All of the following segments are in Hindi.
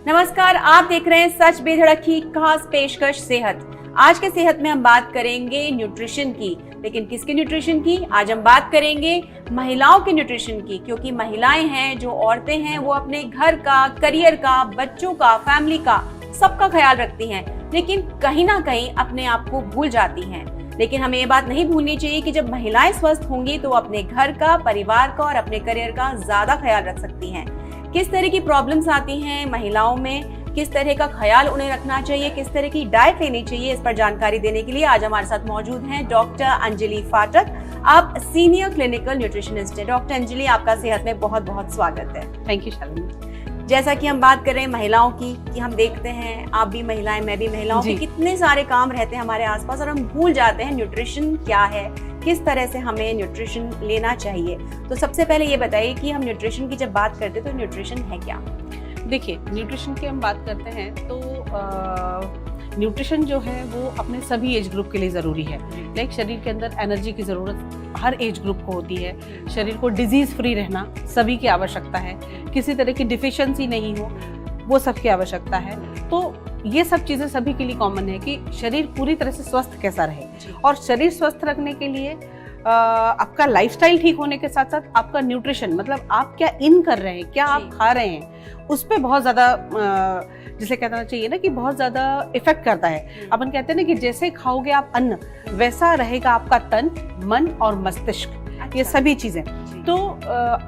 नमस्कार, आप देख रहे हैं सच बेधड़क की खास पेशकश सेहत। आज के सेहत में हम बात करेंगे न्यूट्रिशन की, लेकिन किसके न्यूट्रिशन की? आज हम बात करेंगे महिलाओं के न्यूट्रिशन की, क्योंकि महिलाएं हैं, जो औरतें हैं, वो अपने घर का, करियर का, बच्चों का, फैमिली का, सबका ख्याल रखती हैं, लेकिन कहीं ना कहीं अपने आप को भूल जाती हैं। लेकिन हमें ये बात नहीं भूलनी चाहिए कि जब महिलाएं स्वस्थ होंगी तो अपने घर का, परिवार का और अपने करियर का ज्यादा ख्याल रख सकती हैं। किस तरह की प्रॉब्लम्स आती हैं महिलाओं में, किस तरह का ख्याल उन्हें रखना चाहिए, किस तरह की डाइट लेनी चाहिए, इस पर जानकारी देने के लिए आज हमारे साथ मौजूद हैं डॉक्टर अंजलि फाटक। आप सीनियर क्लिनिकल न्यूट्रिशनिस्ट हैं। डॉक्टर अंजलि, आपका सेहत में बहुत बहुत स्वागत है। Thank you Shalini. जैसा कि हम बात कर रहे हैं महिलाओं की, कि हम देखते हैं, आप भी महिलाएं, मैं भी महिलाओं की, कितने सारे काम रहते हैं हमारे आसपास और हम भूल जाते हैं न्यूट्रिशन क्या है, किस तरह से हमें न्यूट्रिशन लेना चाहिए। तो सबसे पहले ये बताइए कि हम न्यूट्रिशन की जब बात करते हैं तो न्यूट्रिशन है क्या? देखिए, न्यूट्रिशन की हम बात करते हैं तो न्यूट्रिशन जो है वो अपने सभी एज ग्रुप के लिए ज़रूरी है। लाइक शरीर के अंदर एनर्जी की ज़रूरत हर एज ग्रुप को होती है। शरीर को डिजीज़ फ्री रहना सभी की आवश्यकता है, किसी तरह की डिफिशियंसी नहीं हो वो सबकी आवश्यकता है। तो ये सब चीज़ें सभी के लिए कॉमन है कि शरीर पूरी तरह से स्वस्थ कैसा रहे। और शरीर स्वस्थ रखने के लिए आपका लाइफस्टाइल ठीक होने के साथ साथ आपका न्यूट्रिशन, मतलब आप क्या इन कर रहे हैं, क्या आप खा रहे हैं, उस पर बहुत ज़्यादा जिसे कहना चाहिए ना कि बहुत ज़्यादा इफेक्ट करता है। अपन कहते हैं ना कि जैसे खाओगे आप अन्न, वैसा रहेगा आपका तन, मन और मस्तिष्क। ये सभी चीज़ें तो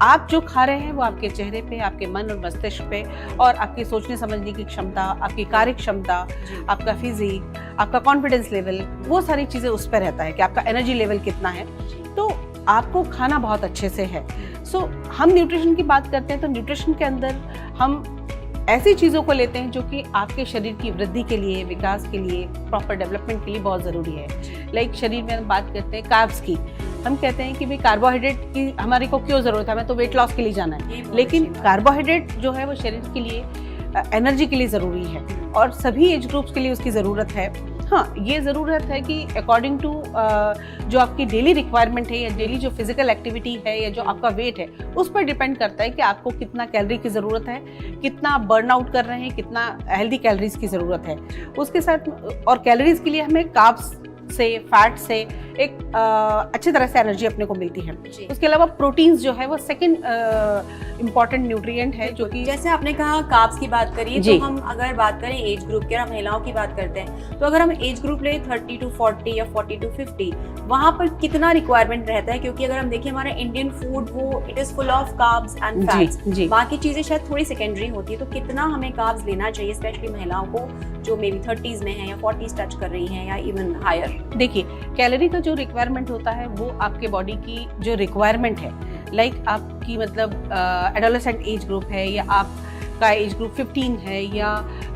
आप जो खा रहे हैं वो आपके चेहरे पे, आपके मन और मस्तिष्क पे, और आपकी सोचने समझने की क्षमता, आपकी कार्य क्षमता, आपका फिजिक, आपका कॉन्फिडेंस लेवल, वो सारी चीज़ें उस पर रहता है कि आपका एनर्जी लेवल कितना है। तो आपको खाना बहुत अच्छे से है। सो हम न्यूट्रिशन की बात करते हैं तो न्यूट्रिशन के अंदर हम ऐसी चीज़ों को लेते हैं जो कि आपके शरीर की वृद्धि के लिए, विकास के लिए, प्रॉपर डेवलपमेंट के लिए बहुत ज़रूरी है। लाइक शरीर में हम बात करते हैं कार्ब्स की। हम कहते हैं कि भाई कार्बोहाइड्रेट की हमारे को क्यों ज़रूरत है, हमें तो वेट लॉस के लिए जाना है, लेकिन कार्बोहाइड्रेट जो है वो शरीर के लिए एनर्जी के लिए ज़रूरी है और सभी एज ग्रुप्स के लिए उसकी ज़रूरत है। हाँ, ये ज़रूरत है कि अकॉर्डिंग टू जो आपकी डेली रिक्वायरमेंट है या डेली जो फिजिकल एक्टिविटी है या जो आपका वेट है, उस पर डिपेंड करता है कि आपको कितना कैलोरी की ज़रूरत है, कितना आप बर्न आउट कर रहे हैं, कितना हेल्दी कैलोरीज की ज़रूरत है। उसके साथ और कैलोरीज के लिए हमें कार्ब्स से, फैट से एक अच्छी तरह से एनर्जी अपने को मिलती है। उसके अलावा प्रोटीन्स जो है वो सेकंड इम्पॉर्टेंट न्यूट्रिएंट है, जो कि जैसे आपने कहा कार्ब्स की बात करी, तो हम अगर बात करें एज ग्रुप की और महिलाओं की बात करते हैं, तो अगर हम एज ग्रुप ले 30 to 40 या 40 to 50, वहाँ पर कितना रिक्वायरमेंट रहता है? क्योंकि अगर हम देखिए हमारा इंडियन फूड वो it is full of carbs and fats, बाकी चीजें शायद थोड़ी सेकेंडरी होती है। तो कितना हमें कार्ब्स लेना चाहिए, स्पेशली महिलाओं को जो मे बी 30s में है या 40s टच कर रही हैं या इवन हायर? देखिए, कैलोरी का जो रिक्वायरमेंट होता है वो आपके बॉडी की जो रिक्वायरमेंट है, लाइक आपकी मतलब एडोलेसेंट एज ग्रुप है या आपका एज ग्रुप 15 है या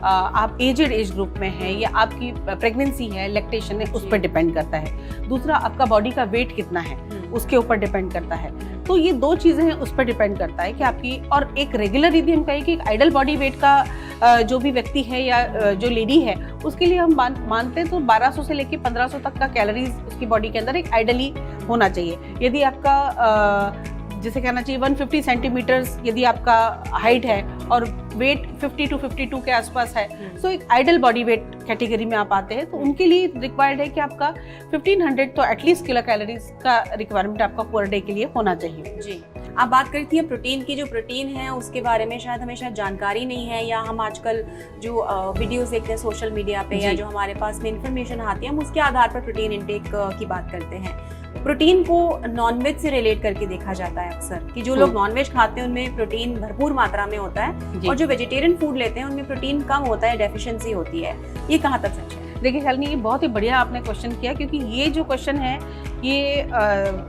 आप एजेड एज ग्रुप में है या आपकी प्रेगनेंसी है, लैक्टेशन है, उस पर डिपेंड करता है। दूसरा, आपका बॉडी का वेट कितना है, उसके ऊपर डिपेंड करता है। तो ये दो चीज़ें हैं, उस पर डिपेंड करता है कि आपकी, और एक रेगुलर यदि हम कहें कि एक आइडल बॉडी वेट का जो भी व्यक्ति है या जो लेडी है, उसके लिए हम मानते हैं तो 1200 से लेकर 1500 तक का कैलोरीज उसकी बॉडी के अंदर एक आइडली होना चाहिए। यदि आपका जिसे कहना चाहिए 150 सेंटीमीटर्स यदि आपका हाइट है और वेट 50 to 52 के आसपास है, तो एक आइडल बॉडी वेट कैटेगरी में आप आते हैं, तो उनके लिए रिक्वायर्ड है कि आपका 1500 तो एटलीस्ट किलो कैलोरीज का रिक्वायरमेंट आपका पर डे के लिए होना चाहिए। जी, आप बात करी थी प्रोटीन की। जो प्रोटीन है उसके बारे में शायद हमें जानकारी नहीं है, या हम आजकल जो वीडियोस देखते हैं सोशल मीडिया पे या जो हमारे पास में इंफॉर्मेशन आती है, हम उसके आधार पर प्रोटीन इंटेक की बात करते हैं। प्रोटीन को नॉनवेज से रिलेट करके देखा जाता है अक्सर कि जो लोग नॉनवेज खाते हैं उनमें प्रोटीन भरपूर मात्रा में होता है, और जो वेजिटेरियन फूड लेते हैं उनमें प्रोटीन कम होता है, डेफिशिएंसी होती है। ये कहाँ तक सच है? देखिए शालिनी, ये बहुत ही बढ़िया आपने क्वेश्चन किया, क्योंकि ये जो क्वेश्चन है ये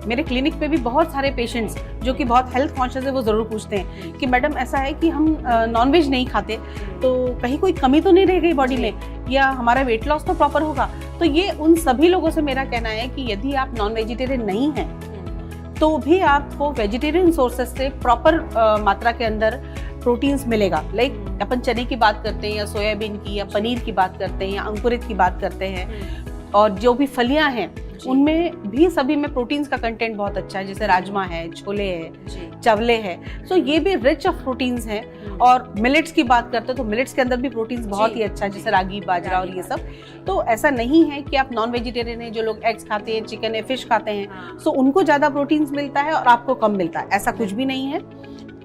मेरे क्लिनिक पे भी बहुत सारे पेशेंट्स जो कि बहुत हेल्थ कॉन्शियस है वो ज़रूर पूछते हैं कि मैडम ऐसा है कि हम नॉनवेज नहीं खाते तो कहीं कोई कमी तो नहीं रह गई बॉडी में, या हमारा वेट लॉस तो प्रॉपर होगा। तो ये उन सभी लोगों से मेरा कहना है कि यदि आप नॉन वेजिटेरियन नहीं हैं तो भी आपको वेजिटेरियन सोर्सेज से प्रॉपर मात्रा के अंदर प्रोटीन्स मिलेगा। लाइक अपन चने की बात करते हैं या सोयाबीन की या पनीर की बात करते हैं या अंकुरित की बात करते हैं, और जो भी फलियां हैं उनमें भी सभी में प्रोटीन्स का कंटेंट बहुत अच्छा है, जैसे राजमा है, छोले है, चावले है। सो ये भी रिच ऑफ प्रोटीन्स हैं। और मिलेट्स की बात करते हैं तो मिलेट्स के अंदर भी प्रोटीन्स बहुत ही अच्छा है, जैसे रागी, बाजरा और ये सब। तो ऐसा नहीं है कि आप नॉन वेजिटेरियन है, जो लोग एग्स खाते हैं, चिकन है, फिश खाते हैं, सो उनको ज्यादा प्रोटीन्स मिलता है और आपको कम मिलता है, ऐसा कुछ भी नहीं है।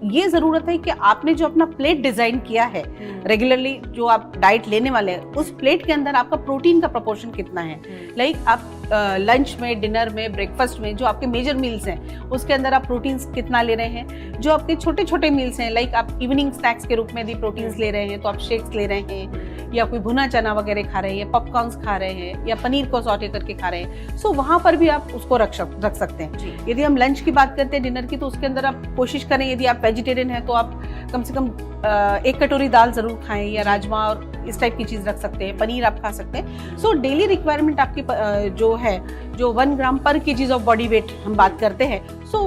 ये जरूरत है कि आपने जो अपना प्लेट डिजाइन किया है रेगुलरली, जो आप डाइट लेने वाले हैं, उस प्लेट के अंदर आपका प्रोटीन का प्रोपोर्शन कितना है। लाइक आप लंच में, डिनर में, ब्रेकफास्ट में जो आपके मेजर मील्स हैं उसके अंदर आप प्रोटीन्स कितना ले रहे हैं। जो आपके छोटे छोटे मील्स हैं, लाइक आप इवनिंग स्नैक्स के रूप में भी प्रोटीन्स ले रहे हैं, तो आप शेक्स ले रहे हैं, या कोई भुना चना वगैरह खा रहे हैं, या पॉपकॉर्न्स खा रहे हैं, या पनीर को सॉटे करके खा रहे हैं, सो वहां पर भी आप उसको रख सकते हैं। यदि हम लंच की बात करते हैं, डिनर की, तो उसके अंदर आप कोशिश करें, यदि आप वेजिटेरियन है तो आप कम से कम 1 कटोरी दाल जरूर खाएं, या राजमा और इस टाइप की चीज रख सकते हैं, पनीर आप खा सकते हैं। सो डेली रिक्वायरमेंट आपकी जो है, जो 1 ग्राम पर केजीज ऑफ बॉडी वेट हम बात करते हैं, सो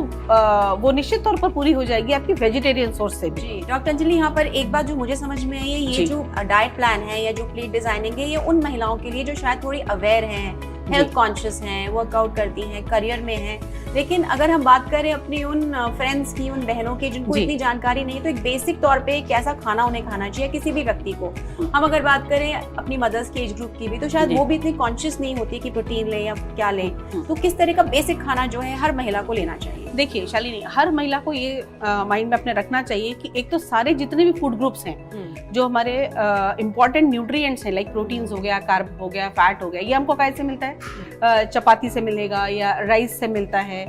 वो निश्चित तौर पर पूरी हो जाएगी आपकी वेजिटेरियन सोर्स से भी। डॉक्टर अंजलि, यहाँ पर एक बात जो मुझे समझ में आई है, ये जो डाइट प्लान है या जो प्लेट डिजाइनिंग है, ये उन महिलाओं के लिए जो शायद थोड़ी अवेयर हैं, हेल्थ कॉन्शियस हैं, वर्कआउट करती हैं, करियर में हैं। लेकिन अगर हम बात करें अपनी उन फ्रेंड्स की, उन बहनों की जिनको इतनी जानकारी नहीं, तो एक बेसिक तौर पे कैसा खाना उन्हें खाना चाहिए किसी भी व्यक्ति को। हम अगर बात करें अपनी मदर्स के एज ग्रुप की भी, तो शायद वो भी इतनी कॉन्शियस नहीं होती कि प्रोटीन लें या क्या लें। तो किस तरह का बेसिक खाना जो है हर महिला को लेना चाहिए? देखिए शालिनी, हर महिला को ये माइंड में अपने रखना चाहिए कि एक तो सारे जितने भी फूड ग्रुप्स हैं, जो हमारे इंपॉर्टेंट न्यूट्रिएंट्स हैं, लाइक प्रोटीन्स हो गया, कार्ब हो गया, फैट हो गया, ये हमको कैसे मिलता है? चपाती से मिलेगा, या राइस से मिलता है,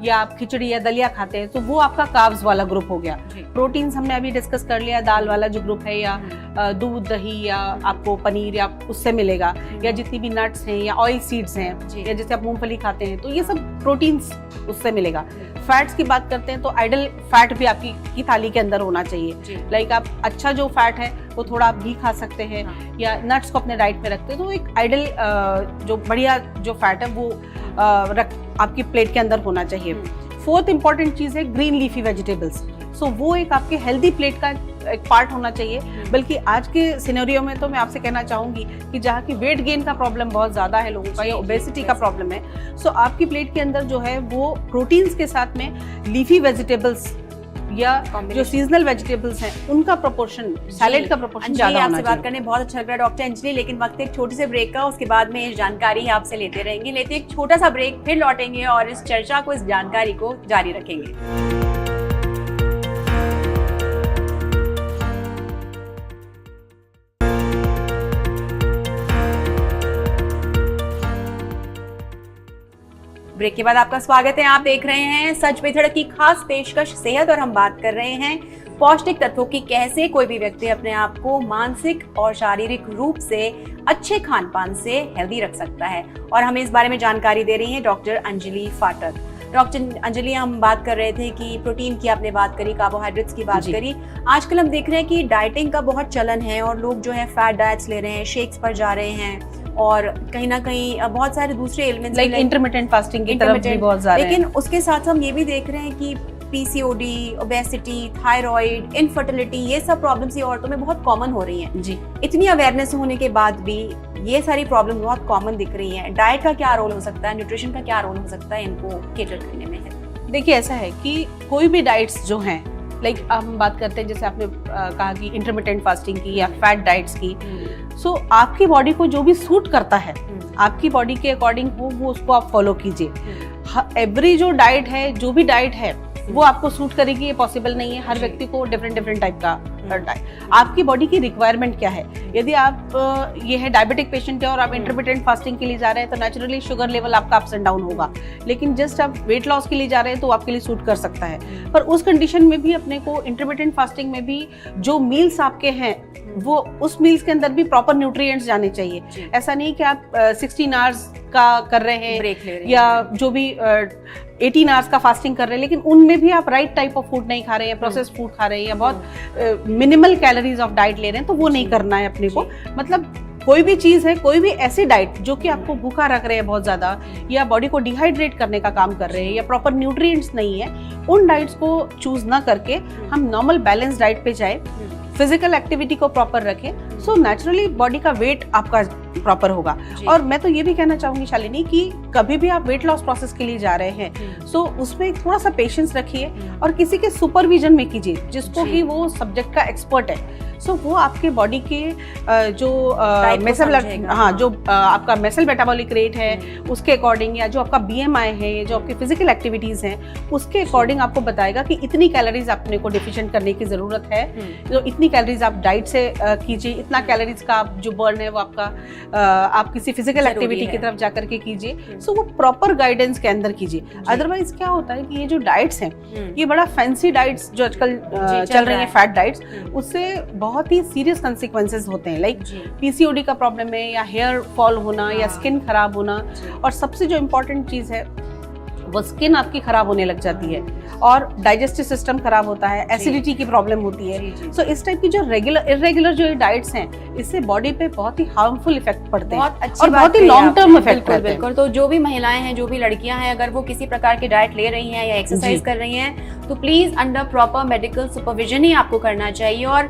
या आप खिचड़ी या दलिया खाते हैं, तो वो आपका कार्ब्स वाला ग्रुप हो गया। प्रोटीन्स हमने अभी डिस्कस कर लिया, दाल वाला जो ग्रुप है, या दूध, दही, या आपको पनीर या उससे मिलेगा, या जितनी भी नट्स हैं या ऑयल सीड्स हैं, या जैसे आप मूंगफली खाते हैं, तो ये सब प्रोटीन्स उससे मिलेगा। फैट्स की बात करते हैं तो आइडल फैट भी आपकी थाली के अंदर होना चाहिए। लाइक आप अच्छा जो फैट है वो थोड़ा आप घी खा सकते हैं, या नट्स को अपने डाइट में रखते हैं, तो एक आइडल जो बढ़िया जो फैट है वो आपकी प्लेट के अंदर होना चाहिए। फोर्थ इंपॉर्टेंट चीज है ग्रीन लीफी वेजिटेबल्स। सो वो एक आपके हेल्दी प्लेट का एक पार्ट होना चाहिए। बल्कि आज के सिनेरियो में तो मैं आपसे कहना चाहूंगी कि जहाँ की वेट गेन का प्रॉब्लम बहुत ज्यादा है लोगों का, या ओबेसिटी का प्रॉब्लम है, सो आपकी प्लेट के अंदर जो है वो प्रोटीन्स के साथ में लीफी वेजिटेबल्स या जो सीजनल वेजिटेबल्स हैं उनका प्रोपोर्शन, सैलेड का प्रोपोर्शन ज्यादा होना चाहिए। आपसे बात करने बहुत अच्छा लग रहा है डॉक्टर अंजलि, लेकिन वक्त एक छोटे से ब्रेक का, उसके बाद में ये जानकारी आपसे लेते रहेंगे। लेते एक छोटा सा ब्रेक, फिर लौटेंगे और इस चर्चा को, इस जानकारी को जारी रखेंगे। ब्रेक के बाद आपका स्वागत है। आप देख रहे हैं सच पे धड़क की खास पेशकश सेहत, और हम बात कर रहे हैं पौष्टिक तत्वों की, कैसे कोई भी व्यक्ति अपने आप को मानसिक और शारीरिक रूप से अच्छे खान पान से हेल्दी रख सकता है। और हमें इस बारे में जानकारी दे रही हैं डॉक्टर अंजलि फाटक। डॉक्टर अंजलि, हम बात कर रहे थे कि प्रोटीन की आपने बात करी, कार्बोहाइड्रेट्स की बात करी। आजकल हम देख रहे हैं कि डाइटिंग का बहुत चलन है और लोग जो है फैट डाइट्स ले रहे हैं, शेक्स पर जा रहे हैं, और कहीं ना कहीं बहुत सारे दूसरे एलिमेंट्स लाइक इंटरमिटेंट फास्टिंग की तरफ भी बहुत ज्यादा है। लेकिन उसके साथ हम ये भी देख रहे हैं कि पीसीओडी, ओबेसिटी, थायराइड, इनफर्टिलिटी, ये सब प्रॉब्लम्स ये औरतों में बहुत कॉमन हो रही हैं। जी, इतनी अवेयरनेस होने के बाद भी ये सारी प्रॉब्लम बहुत कॉमन दिख रही हैं। डाइट का क्या रोल हो सकता है, न्यूट्रिशन का क्या रोल हो सकता है इनको केटर करने में? देखिए ऐसा है कि कोई भी डाइट्स जो हैं, लाइक हम बात करते हैं जैसे आपने कहा कि इंटरमिटेंट फास्टिंग की या फैट डाइट्स की, सो आपकी बॉडी को जो भी सूट करता है, आपकी बॉडी के अकॉर्डिंग हो, वो उसको आप फॉलो कीजिए। एवरी जो डाइट है, जो भी डाइट है, वो आपको सूट करेगी ये पॉसिबल नहीं है। हर व्यक्ति को डिफरेंट टाइप का डाइट, आपकी बॉडी की रिक्वायरमेंट क्या है। यदि आप ये है डायबिटिक पेशेंट है और आप इंटरमिटेंट फास्टिंग के लिए जा रहे हैं, तो नेचुरली शुगर लेवल आपका अप्स एंड डाउन होगा। लेकिन जस्ट आप वेट लॉस के लिए जा रहे हैं तो आपके लिए सूट कर सकता है। पर उस कंडीशन में भी अपने को इंटरमिटेंट फास्टिंग में भी जो मील्स आपके हैं, वो उस मील्स के अंदर भी प्रॉपर न्यूट्रिएंट्स जाने चाहिए। ऐसा नहीं कि आप 16 आवर्स का कर रहे हैं, ब्रेक ले रहे हैं, या जो भी 18 आवर्स का फास्टिंग कर रहे हैं, लेकिन उनमें भी आप राइट टाइप ऑफ फूड नहीं खा रहे हैं, प्रोसेस फूड खा रहे हैं, या बहुत मिनिमल कैलोरीज ऑफ डाइट ले रहे हैं, तो वो नहीं करना है अपने को। मतलब कोई भी चीज है, कोई भी ऐसी डाइट जो कि आपको भूखा रख रहे हैं बहुत ज्यादा, या बॉडी को डिहाइड्रेट करने का काम कर रहे हैं, या प्रॉपर न्यूट्रिएंट्स नहीं है, उन डाइट्स को चूज ना करके हम नॉर्मल बैलेंस डाइट पे जाए, फिजिकल एक्टिविटी को प्रॉपर रखें, सो नेचुरली बॉडी का वेट आपका प्रॉपर होगा। जी। और मैं तो ये भी कहना चाहूंगी शालिनी कि कभी भी आप वेट लॉस प्रोसेस के लिए जा रहे हैं सो उसमें थोड़ा सा पेशेंस रखिए और किसी के सुपरविजन में कीजिए जिसको जी। कि वो सब्जेक्ट का एक्सपर्ट है। सो वो आपके बॉडी के जो Type को मेसल समझेगा। हाँ जो आपका मेसल मेटाबॉलिक रेट है उसके अकॉर्डिंग, या जो आपका BMI है, या जो आपकी फिजिकल एक्टिविटीज हैं उसके अकॉर्डिंग आपको बताएगा कि इतनी कैलोरीज अपने को डिफिशिएंट करने की जरूरत है, तो इतनी कैलोरीज आप डाइट से कीजिए, इतना कैलोरीज का आप जो बर्न है वो आपका आप किसी फिजिकल जरूरी एक्टिविटी है। की तरफ जाकर के कीजिए। सो वो प्रॉपर गाइडेंस के अंदर कीजिए। अदरवाइज क्या होता है कि ये जो डाइट्स हैं ये बड़ा फैंसी डाइट्स जो आजकल चल रही है, फैट डाइट्स, उससे बहुत ही सीरियस कंसिक्वेंसेस होते हैं। लाइक PCOD का प्रॉब्लम है, या हेयर फॉल होना, या स्किन खराब होना, और सबसे जो इम्पोर्टेंट चीज है वो स्किन आपकी खराब होने लग जाती है और डाइजेस्टिव सिस्टम खराब होता है, एसिडिटी की प्रॉब्लम होती है। सो इस टाइप की जो इरेगुलर जो डाइट्स हैं इससे बॉडी पे बहुत ही हार्मफुल इफेक्ट पड़ते हैं बहुत अच्छी और बात बहुत ही कही लॉन्ग आपने। टर्म इफेक्ट बिल्कुल पड़ते हैं। बिल्कुल। तो जो भी महिलाएं हैं, जो भी लड़कियां हैं, अगर वो किसी प्रकार की डाइट ले रही हैं या एक्सरसाइज कर रही हैं तो please under proper medical supervision ही आपको करना चाहिए। और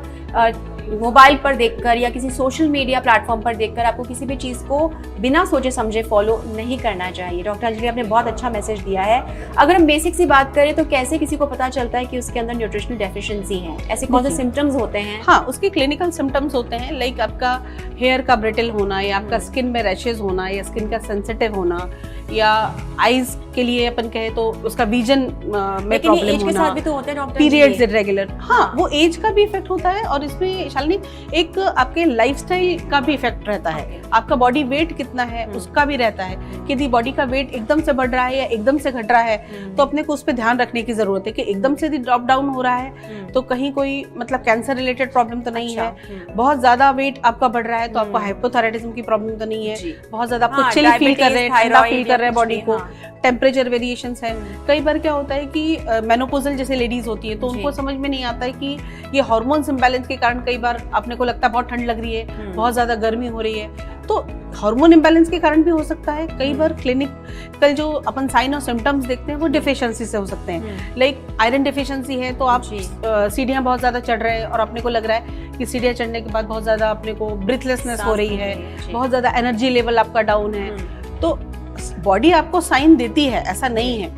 मोबाइल पर देखकर या किसी सोशल मीडिया प्लेटफॉर्म पर देखकर आपको किसी भी चीज़ को बिना सोचे समझे फॉलो नहीं करना चाहिए। डॉक्टर अंजलि आपने बहुत अच्छा मैसेज दिया है। अगर हम बेसिक सी बात करें तो कैसे किसी को पता चलता है कि उसके अंदर न्यूट्रिशनल डेफिशिएंसी है? ऐसे कौन से सिम्टम्स होते हैं? हाँ, उसके क्लिनिकल सिम्टम्स होते हैं, लाइक आपका हेयर का ब्रिटल होना, या आपका स्किन में रैशेज होना, या स्किन का सेंसिटिव होना, या आईज के लिए अपन कहे तो उसका विजन में प्रॉब्लम एज के साथ होना, भी तो होते हैं डॉक्टर। Periods irregular. हाँ, वो एज का भी इफेक्ट होता है और इसमें शालिनी एक आपके लाइफस्टाइल का भी इफेक्ट रहता है। आपका बॉडी वेट कितना है उसका भी रहता है कि यदि बॉडी का वेट एकदम से बढ़ रहा है या एकदम से घट रहा है तो अपने को उस पर ध्यान रखने की जरूरत है कि एकदम से यदि ड्रॉप डाउन हो रहा है तो कहीं कोई मतलब कैंसर रिलेटेड प्रॉब्लम तो नहीं है। बहुत ज्यादा वेट आपका बढ़ रहा है तो आपको हाइपोथायराइडिज्म की प्रॉब्लम तो नहीं है। बहुत ज्यादा आपको चिल फील कर रहे हैं, ठंडा फील कर रहे हैं बॉडी को, टेम्परेचर वेरिएशंस है। कई बार क्या होता है कि मेनोपॉजल जैसे लेडीज होती है तो उनको समझ में नहीं आता है कि ये हार्मोन्स इम्बैलेंस के कारण कई बार अपने को लगता है बहुत ठंड लग रही है, बहुत ज्यादा गर्मी हो रही है, तो हार्मोन इम्बैलेंस के कारण भी हो सकता है। कई बार क्लिनिकल जो अपन साइन और सिम्टम्स देखते हैं वो डिफिशिएंसी से हो सकते हैं। लाइक आयरन डिफिशिएंसी है तो आप सीढ़ियां बहुत ज्यादा चढ़ रहे हैं और अपने को लग रहा है कि सीढ़ियां चढ़ने के बाद बहुत ज्यादा अपने को ब्रीथलेसनेस हो रही है, बहुत ज्यादा एनर्जी लेवल आपका डाउन है। तो बॉडी आपको साइन देती है, ऐसा नहीं है,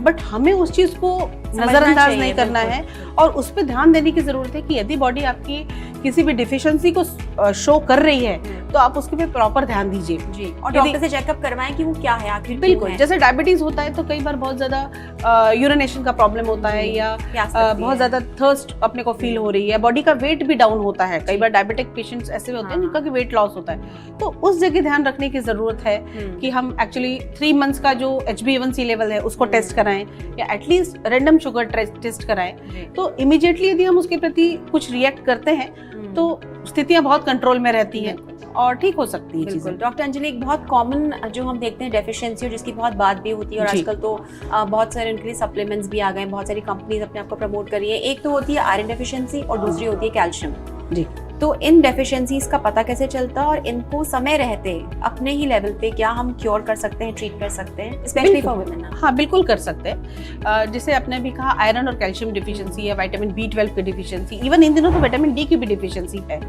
बट हमें उस चीज को नजरअंदाज नहीं करना है और उस पर ध्यान देने की जरूरत है कि यदि बॉडी आपकी किसी भी डिफिशिएंसी को शो कर रही है तो आप उसके पे प्रॉपर ध्यान दीजिए जी। और डॉक्टर से चेकअप करवाएं कि वो क्या है आखिर। बिल्कुल, जैसे डायबिटीज होता है तो कई बार बहुत ज्यादा यूरिनेशन का प्रॉब्लम होता है या बहुत ज्यादा थर्स्ट अपने को फील हो रही है, बॉडी का वेट भी डाउन होता है। कई बार डायबिटिक पेशेंट्स ऐसे होते हैं जिनका वेट लॉस होता है, तो उस जगह ध्यान रखने की जरूरत है कि हम एक्चुअली 3 मंथ्स का जो HbA1c लेवल है उसको टेस्ट कराएं या एटलीस्ट रैंडम शुगर टेस्ट कराएं। तो इमीडिएटली यदि हम उसके प्रति कुछ रिएक्ट करते हैं तो स्थितियां बहुत कंट्रोल में रहती हैं और ठीक हो सकती है चीजें। डॉक्टर अंजलि, एक बहुत कॉमन जो हम देखते हैं डेफिशिएंसी और जिसकी बहुत बात भी होती है और आजकल तो बहुत सारे उनके लिए सप्लीमेंट्स भी आ गए हैं, बहुत सारी कंपनीज अपने आप को प्रमोट कर रही है। एक तो होती है आयरन डेफिशिएंसी और दूसरी होती है कैल्शियम। जी। तो इन डेफिशिएंसीज का पता कैसे चलता है और इनको समय रहते अपने ही लेवल पे क्या हम क्योर कर सकते हैं, ट्रीट कर सकते हैं, स्पेशली फॉर वुमेन? हाँ, बिल्कुल कर सकते हैं। जैसे आपने भी कहा आयरन और कैल्शियम डिफिशिएंसी है, विटामिन B12 की डिफिशिएंसी, इवन इन दिनों तो विटामिन D की भी डिफिशिएंसी है।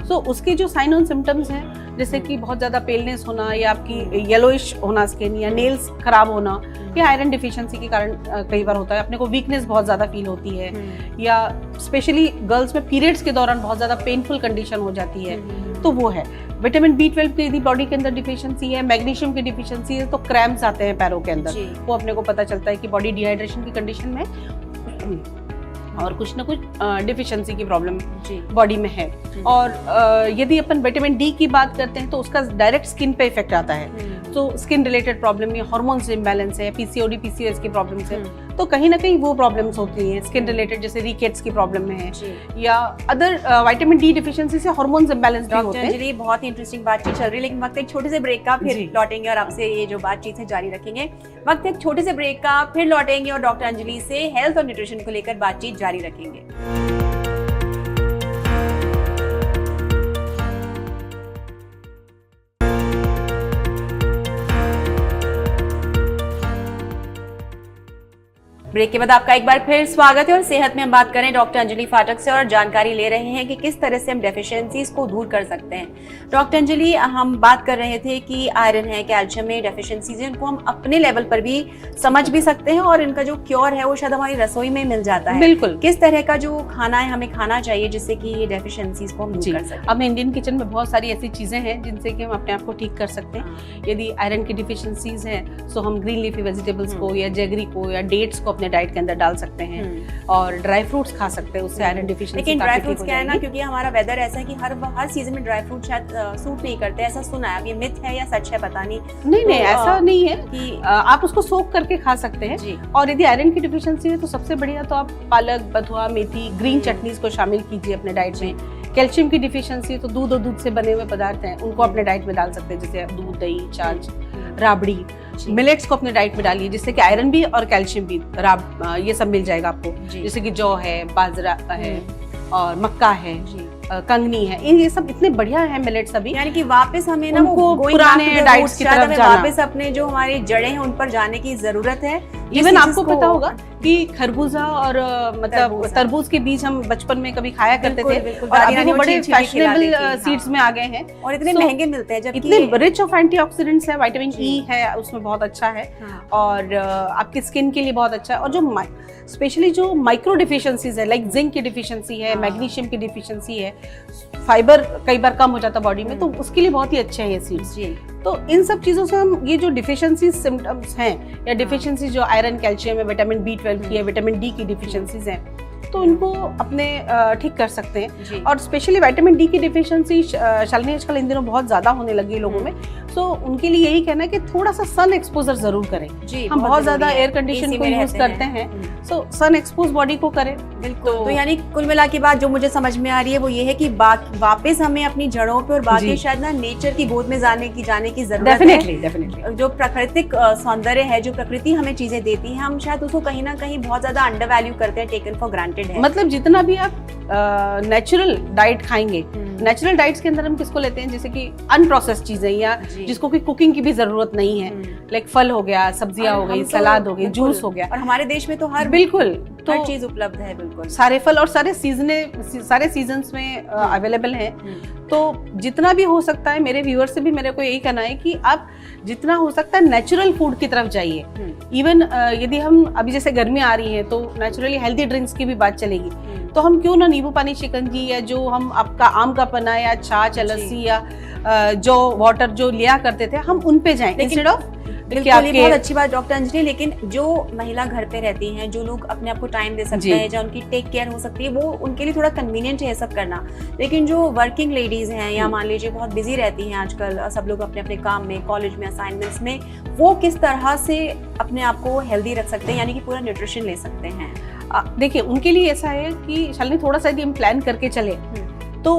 तो उसके जो साइन और सिम्टम्स हैं जैसे कि बहुत ज्यादा पेलनेस होना या आपकी येलोइश होना स्किन या नेल्स खराब होना, ये आयरन डिफिशिएंसी के कारण कई बार होता है। अपने को वीकनेस बहुत ज्यादा फील होती है या स्पेशली गर्ल्स में पीरियड्स के दौरान बहुत ज्यादा पेनफुल कंडीशन हो जाती है, तो वो है। विटामिन B12 की यदि बॉडी के अंदर डिफिशिएंसी है, मैग्नीशियम की डिफिशिएंसी है तो क्रैम्प्स आते हैं पैरों के अंदर, वो अपने को पता चलता है कि बॉडी डिहाइड्रेशन की कंडीशन में और कुछ ना कुछ डिफिशिएंसी की प्रॉब्लम बॉडी में है। और यदि अपन विटामिन D की बात करते हैं तो उसका डायरेक्ट स्किन पे इफेक्ट आता है। तो स्किन रिलेटेड प्रॉब्लम या हार्मोन्स इम्बैलेंस है, PCOD PCOS की प्रॉब्लम्स है, तो कहीं ना कहीं वो प्रॉब्लम्स होती हैं स्किन रिलेटेड, जैसे रिकेट्स की प्रॉब्लम है या अदर विटामिन D डिफिशिएंसी से हार्मोन्स इम्बैलेंस भी होते हैं। बहुत ही इंटरेस्टिंग बातचीत चल रही है, लेकिन वक्त एक छोटे से ब्रेक का, फिर लौटेंगे और आपसे ये जो बातचीत है जारी रखेंगे। वक्त एक छोटे से ब्रेक का, फिर लौटेंगे और डॉक्टर अंजलि से हेल्थ और न्यूट्रिशन को लेकर बातचीत जारी रखेंगे। ब्रेक के बाद आपका एक बार फिर स्वागत है और सेहत में हम बात करें डॉक्टर अंजलि फाटक से और जानकारी ले रहे हैं कि किस तरह से हम डेफिशिएंसीज को दूर कर सकते हैं। डॉक्टर अंजलि, हम बात कर रहे थे कि आयरन है, कैल्शियम में डेफिशिएंसीज है, इनको हम अपने लेवल पर भी समझ भी सकते हैं और इनका जो क्योर है वो शायद हमारी रसोई में मिल जाता है। बिल्कुल। किस तरह का जो खाना है हमें खाना चाहिए जिससे कि ये डेफिशिएंसीज को हम दूर कर सकें? अब इंडियन किचन में बहुत सारी ऐसी चीजें हैं जिनसे कि हम अपने आप को ठीक कर सकते हैं। यदि आयरन की डिफिशिएंसीज हैं तो हम ग्रीन लीफी वेजिटेबल्स को या जेगरी को या डेट्स को अपने डाइट के अंदर डाल सकते हैं और ड्राई फ्रूट्स खा सकते हैं, उससे आयरन डिफिशिएंसी। लेकिन ड्राई फ्रूट्स क्या है ना, क्योंकि हमारा वेदर ऐसा है कि हर सीजन में ड्राई फ्रूट शायद सूट नहीं करते, ऐसा सुना है। अब ये मिथ है या सच है पता नहीं। नहीं, ऐसा नहीं है कि आप उसको सोक करके खा सकते हैं। और यदि आयरन की डिफिशिएंसी है तो सबसे बढ़िया तो आप पालक, बथुआ, मेथी, ग्रीन चटनीज को शामिल कीजिए अपने डाइट में। कैल्शियम की डिफिशिएंसी तो दूध और दूध से बने हुए पदार्थ हैं, उनको अपने डाइट में डाल सकते हैं, जैसे आप दूध, दही, छाछ, राबड़ी। मिलेट्स को अपने डाइट में डालिए जिससे कि आयरन भी और कैल्शियम भी ये सब मिल जाएगा आपको। जैसे कि जौ है, बाजरा है और मक्का है, कंगनी है, ये सब इतने बढ़िया है मिलेट्स अभी। यानी कि वापस हमें ना वो पुराने डाइट्स की तरफ जाना, वापस अपने जो हमारी जड़ें हैं उन पर जाने की जरूरत है। इवन आपको पता होगा कि खरबूजा और मतलब तरबूज के बीज हम बचपन में कभी खाया करते थे और अभी वो बड़े फैशनेबल सीड्स में आ गए हैं और इतने महंगे मिलते हैं, जबकि इतने रिच ऑफ एंटीऑक्सीडेंट्स है, विटामिन ई है उसमें बहुत अच्छा है और आपकी स्किन के लिए बहुत अच्छा है। और जो स्पेशली जो माइक्रो डिफिशिएंसीज है, लाइक जिंक की डिफिशिएंसी है, मैग्नीशियम की डिफिशिएंसी है, फाइबर कई बार कम हो जाता है बॉडी में, तो उसके लिए बहुत ही अच्छे हैं ये सीड्स। तो इन सब चीजों से हम ये जो डिफिशिएंसी सिम्टम्स हैं या डिफिशिएंसी जो आयरन, कैल्शियम है, विटामिन B12 की है, विटामिन डी की डिफिशिएंसीज हैं, तो इनको अपने ठीक कर सकते हैं। और स्पेशली विटामिन डी की डिफिशिएंसी शालिनी आजकल इन दिनों बहुत ज्यादा होने लगी है लोगों में, तो उनके लिए यही कहना है कि थोड़ा सा सन एक्सपोजर जरूर करें। हम बहुत ज्यादा एयर कंडीशन को यूज करते हैं, सो सन एक्सपोज बॉडी को करें। बिल्कुल। तो यानी कुल मिला के बात जो मुझे समझ में आ रही है वो ये है कि वापस हमें अपनी जड़ों पे और बाकी शायद ना नेचर की गोद में जाने की जरूरत है। डेफिनेटली। जो प्राकृतिक सौंदर्य है, जो प्रकृति हमें चीजें देती है, हम शायद उसको कहीं ना कहीं बहुत ज्यादा अंडर वैल्यू करते हैं, टेकन फॉर ग्रांटेड है। मतलब जितना भी आप नेचुरल डाइट खाएंगे, नेचुरल डाइट्स के अंदर हम किसको लेते हैं, जैसे कि अनप्रोसेस्ड चीजें या जिसको कोई कुकिंग की भी जरूरत नहीं है, लाइक फल हो गया, सब्जियां हो गई, सलाद हो गई, जूस हो गया। और हमारे देश में तो हर चीज उपलब्ध है। बिल्कुल, सारे फल और सारे सीजन्स में अवेलेबल है। तो जितना भी हो सकता है, मेरे व्यूअर से भी मेरे को यही कहना है कि आप जितना हो सकता है नेचुरल फूड की तरफ जाइए। इवन यदि हम अभी जैसे गर्मी आ रही है तो नेचुरली हेल्दी ड्रिंक्स की भी बात चलेगी, तो हम क्यों ना नींबू पानी, शिकंजी या जो हम आपका आम का पन्ना या छाछ या लस्सी या जो वाटर जो लिया करते थे, हम उन पे जाएं इंस्टेड ऑफ। बिल्कुल, बहुत अच्छी बात डॉक्टर अंजलि। लेकिन जो महिला घर पे रहती हैं, जो लोग अपने आप को टाइम दे सकते हैं, जो उनकी टेक केयर हो सकती है, वो उनके लिए थोड़ा कन्वीनियंट है सब करना। लेकिन जो वर्किंग लेडीज हैं या मान लीजिए बहुत बिजी रहती हैं आजकल, सब लोग अपने अपने काम में, कॉलेज में, असाइनमेंट्स में, वो किस तरह से अपने आप को हेल्दी रख सकते हैं, यानी कि पूरा न्यूट्रिशन ले सकते हैं? देखिए, उनके लिए ऐसा है कि शालिनी थोड़ा सा यदि हम प्लान करके चले तो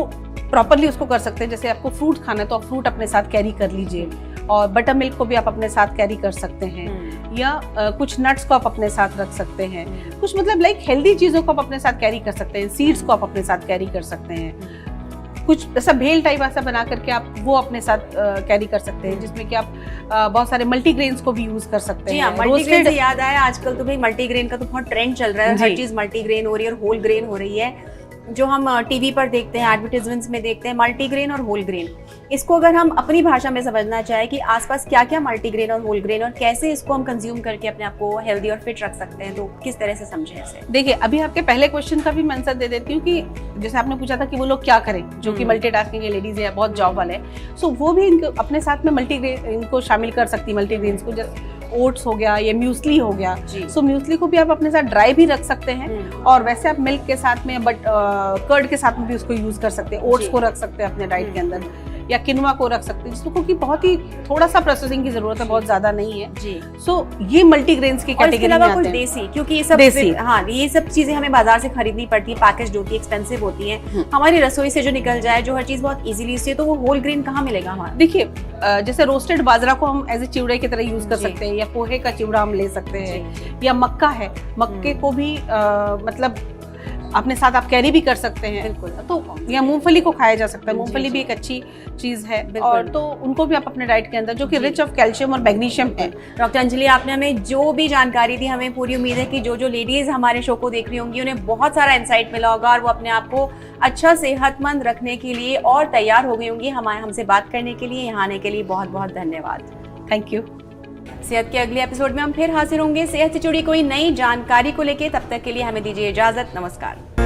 प्रॉपरली उसको कर सकते हैं। जैसे आपको फ्रूट खाना है तो आप फ्रूट अपने साथ कैरी कर लीजिए, और बटर मिल्क को भी आप अपने साथ कैरी कर सकते हैं, या कुछ नट्स को आप अपने साथ रख सकते हैं, कुछ मतलब लाइक हेल्दी चीज़ों को आप अपने साथ कैरी कर सकते हैं, सीड्स को आप अपने साथ कैरी कर सकते हैं, कुछ ऐसा भेल टाइप ऐसा बना करके आप वो अपने साथ कैरी कर सकते हैं, जिसमें कि आप बहुत सारे मल्टीग्रेन्स को भी यूज कर सकते हैं। मल्टीग्रेन से याद आया, आजकल तो भाई मल्टीग्रेन का तो बहुत ट्रेंड चल रहा है, हर चीज मल्टीग्रेन हो रही है और होल ग्रेन हो रही है। जो हम टीवी पर देखते हैं, एडवर्टाइजमेंट्स में देखते हैं, मल्टीग्रेन और होल ग्रेन, इसको अगर हम अपनी भाषा में समझना चाहें कि आसपास क्या क्या मल्टीग्रेन और होल ग्रेन और कैसे इसको हम कंज्यूम करके अपने आप को हेल्दी और फिट रख सकते हैं, तो किस तरह से समझें इसे? देखिए, अभी आपके पहले क्वेश्चन का भी मैं आंसर दे देती हूँ कि जैसे आपने पूछा था कि वो लोग क्या करें जो कि मल्टीटास्किंग है, लेडीज है, बहुत जॉब वाले हैं, सो वो भी इनको अपने साथ में मल्टीग्रेन इनको शामिल कर सकती है। मल्टीग्रेन्स को जैसे ओट्स हो गया या म्यूसली हो गया, सो म्यूसली को भी आप अपने साथ ड्राई भी रख सकते हैं, और वैसे आप मिल्क के साथ में, बट कर्ड के साथ में भी उसको यूज कर सकते हैं। ओट्स को रख सकते हैं अपने डाइट के अंदर, या किनवा को रख सकते हैं, जिसको कि बहुत ही थोड़ा सा प्रोसेसिंग की जरूरत है, बहुत ज्यादा नहीं है जी। सो ये मल्टीग्रेन्स की कैटेगरी में आते हैं। देसी, क्योंकि ये सब देसी, हाँ, ये सब चीजें हमें बाजार से खरीदनी पड़ती है, पैकेज्ड होती है, एक्सपेंसिव होती है। हमारी रसोई से जो निकल जाए, जो हर चीज बहुत इजीली से, तो वो होल ग्रेन कहाँ मिलेगा हमारा? देखिए, जैसे रोस्टेड बाजरा को हम एज ए चिवड़े की तरह यूज कर सकते हैं, या पोहे का चिवड़ा हम ले सकते हैं, या मक्का है, मक्के को भी मतलब अपने साथ आप कैरी भी कर सकते हैं। बिल्कुल। तो या मूंगफली को खाया जा सकता है, मूंगफली भी एक अच्छी चीज़ है। और तो उनको भी आप अपने डाइट के अंदर, जो कि रिच ऑफ कैल्शियम और मैग्नीशियम है। डॉक्टर अंजलि, आपने हमें जो भी जानकारी दी, हमें पूरी उम्मीद है कि जो जो लेडीज़ हमारे शो को देख रही होंगी उन्हें बहुत सारा इंसाइट मिला होगा और वो अपने आप को अच्छा सेहतमंद रखने के लिए और तैयार हो गई होंगी। हमसे बात करने के लिए, यहाँ आने के लिए बहुत बहुत धन्यवाद। Thank you. सेहत के अगले एपिसोड में हम फिर हाजिर होंगे सेहत से जुड़ी कोई नई जानकारी को लेके। तब तक के लिए हमें दीजिए इजाजत। नमस्कार।